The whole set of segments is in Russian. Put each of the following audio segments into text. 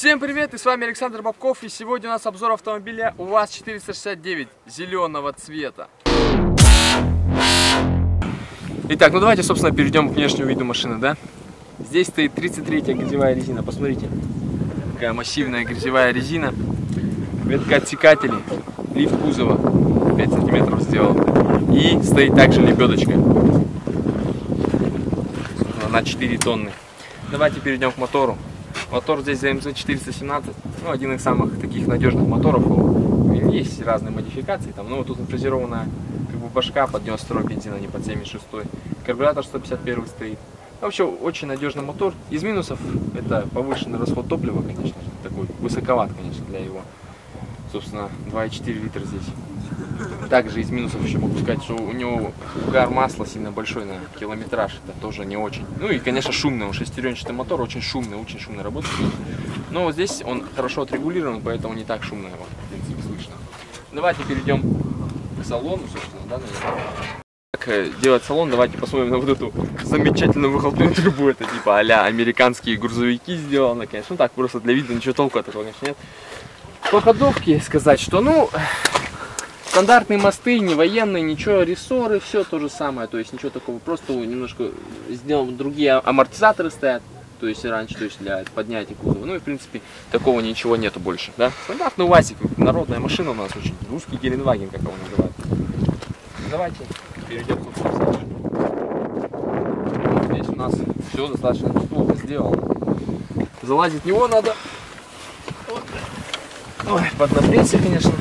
Всем привет, и с вами Александр Бабков, и сегодня у нас обзор автомобиля УАЗ-469 зеленого цвета. Итак, ну давайте, собственно, перейдем к внешнему виду машины, да? Здесь стоит 33-я грязевая резина, посмотрите. Такая массивная грязевая резина. Веткоотсекатели, лифт кузова 5 сантиметров сделан. И стоит также лебедочка на 4 тонны. Давайте перейдем к мотору. Мотор здесь ЗМЗ 417, ну, один из самых таких надежных моторов. Есть разные модификации, там, ну, тут фрезерованная башка под 92 бензин, а не под 76. Карбюратор 151 стоит. Вообще очень надежный мотор. Из минусов это повышенный расход топлива, конечно, такой высоковат, конечно, для его, собственно, 2,4 литра здесь. Также из минусов еще могу сказать, что у него угар масла сильно большой на километраж, это тоже не очень. Ну и, конечно, шумный, он шестеренчатый мотор, очень шумно работает. Но вот здесь он хорошо отрегулирован, поэтому не так шумно его, в принципе, слышно. Давайте перейдем к салону, собственно, да, наверное. Как делать салон, давайте посмотрим на вот эту замечательную выхлопную трубу. Это типа а-ля американские грузовики сделано, конечно. Ну так, просто для вида, ничего толку от этого, конечно, нет. По ходовке сказать, что, ну, стандартные мосты, не военные, ничего, рессоры, все то же самое, то есть ничего такого, просто немножко сделан, другие амортизаторы стоят, то есть раньше, то есть для поднятия кузова, ну и в принципе такого ничего нету больше, да. Стандартный УАЗик, народная машина у нас очень, русский Геленваген, как его называют. Давайте перейдем, собственно, в салон. Здесь у нас все достаточно неплохо сделано. Залазить в него надо, ой, поднапрячься, конечно.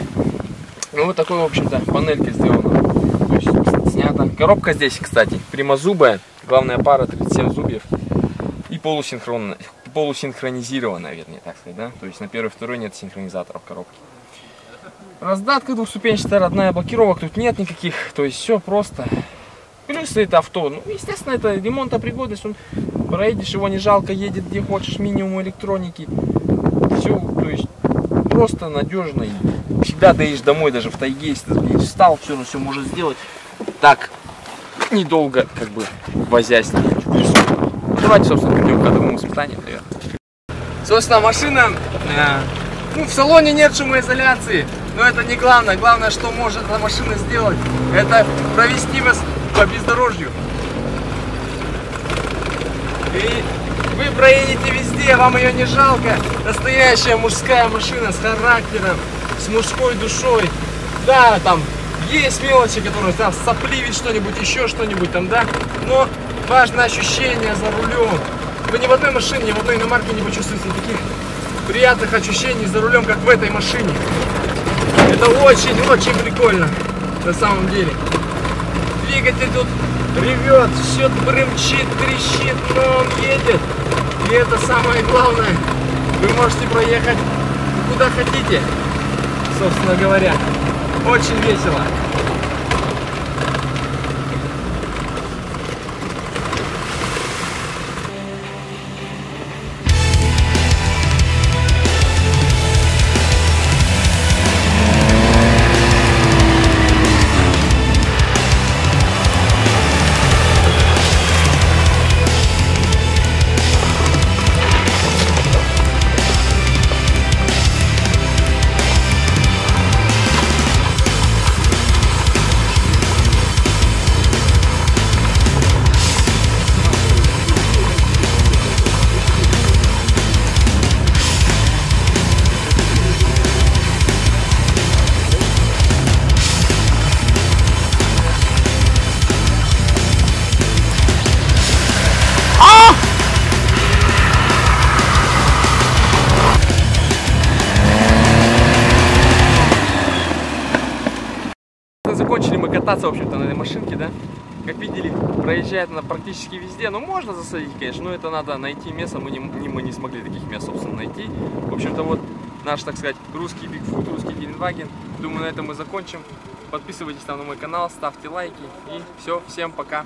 Ну вот такой, в общем-то, панелька сделана, то есть снята. Коробка здесь, кстати, прямозубая, главная пара 37 зубьев и полусинхронизированная, вернее, так сказать, да? То есть на первой и второй нет синхронизаторов коробки. Раздатка двухступенчатая, родная, блокировок тут нет никаких, то есть все просто. Плюсы это авто, ну естественно это ремонтопригодность, проедешь его не жалко, едет где хочешь, минимум электроники, все, то есть просто надежно. Всегда доедешь домой, даже в тайге, если ты встал, все может сделать. Так, недолго, как бы, возясь. Давайте, собственно, перейдем к ходовому испытанию, наверное. Собственно, машина, ну, в салоне нет шумоизоляции, но это не главное. Главное, что может эта машина сделать, это провести вас по бездорожью. И вы проедете везде, вам ее не жалко. Настоящая мужская машина с характером, с мужской душой. Да, там есть мелочи, которые там сопливить что-нибудь, еще что-нибудь там, да. Но важное ощущение за рулем. Вы ни в одной машине, ни в одной иномарке не почувствуете таких приятных ощущений за рулем, как в этой машине. Это очень-очень прикольно, на самом деле. Двигатель тут ревет, все брымчит, трещит, но он едет. И это самое главное. Вы можете проехать куда хотите, собственно говоря. Очень весело. Закончили мы кататься, в общем-то, на этой машинке, да. Как видели, проезжает она практически везде. Ну, можно засадить, конечно, но это надо найти место. Мы не смогли таких мест, собственно, найти. В общем-то, вот наш, так сказать, русский Бигфут, русский Геленваген. Думаю, на этом мы закончим. Подписывайтесь там на мой канал, ставьте лайки. И все, всем пока.